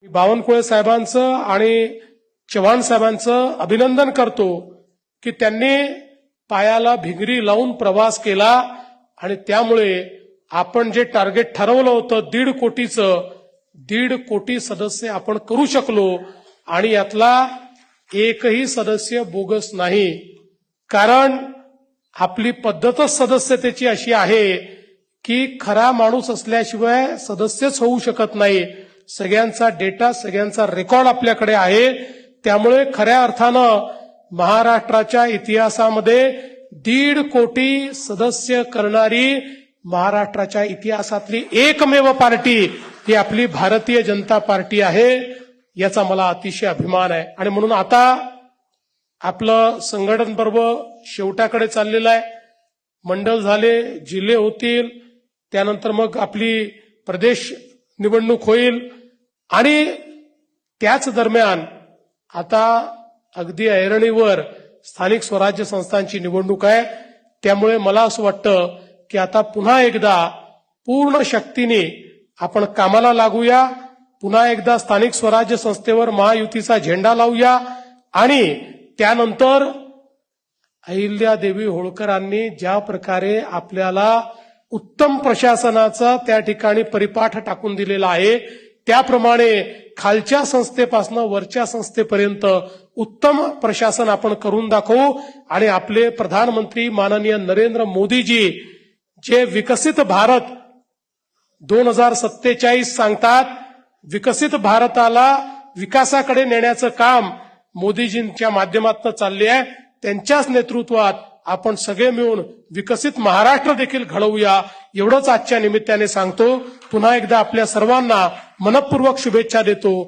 मी बावनकुळे साहेबांचं आणि चव्हाण साहेबांचं अभिनंदन करतो की त्यांनी पायाला भिंगरी लावून प्रवास केला आणि त्यामुळे आपण जे टार्गेट ठरवलं होतं 1.5 कोटीचं 1.5 कोटी सदस्य आपण करू शकलो आणि यातला एकही सदस्य बोगस नाही। कारण आपली पद्धतच सदस्यतेची अशी आहे की खरा माणूस असल्याशिवाय सदस्यच होऊ शकत नाही। सगळ्यांचा डेटा सगळ्यांचा रेकॉर्ड आपल्याकडे आहे। त्यामुळे खऱ्या अर्थानं महाराष्ट्राच्या इतिहासामध्ये 1.5 कोटी सदस्य करणारी महाराष्ट्राच्या इतिहासातली एकमेव पार्टी ही आपली भारतीय जनता पार्टी आहे। याचा मला अतिशय अभिमान आहे आणि म्हणून आता आपलं संघटन पर्व शेवटाकडे चाललेलं आहे। मंडळ झाले, जिल्हे होतील, त्यानंतर मग आपली प्रदेश निवडणूक होईल आणि त्याच दरम्यान आता अगदी ऐरणीवर स्थानिक स्वराज्य संस्थांची निवडणूक आहे। त्यामुळे मला असं वाटतं की आता पुन्हा एकदा पूर्ण शक्तीने आपण कामाला लागूया। पुन्हा एकदा स्थानिक स्वराज्य संस्थेवर महायुतीचा झेंडा लावूया आणि त्यानंतर अहिल्यादेवी होळकरांनी ज्या प्रकारे आपल्याला उत्तम प्रशासनाचा त्या ठिकाणी परिपाठ टाकून दिलेला आहे त्याप्रमाणे खालच्या संस्थेपासून वरच्या संस्थेपर्यंत उत्तम प्रशासन आपण करून दाखवू आणि आपले प्रधानमंत्री माननीय नरेंद्र मोदीजी जे विकसित भारत 2047 सांगतात, विकसित भारताला विकासाकडे नेण्याचं काम मोदीजींच्या माध्यमातून चालले आहे। त्यांच्याच नेतृत्वात आपण सगळे मिळून विकसित महाराष्ट्र देखील घडवूया एवढंच आजच्या निमित्ताने सांगतो। पुन्हा एकदा आपल्या सर्वांना मनपूर्वक शुभेच्छा देतो।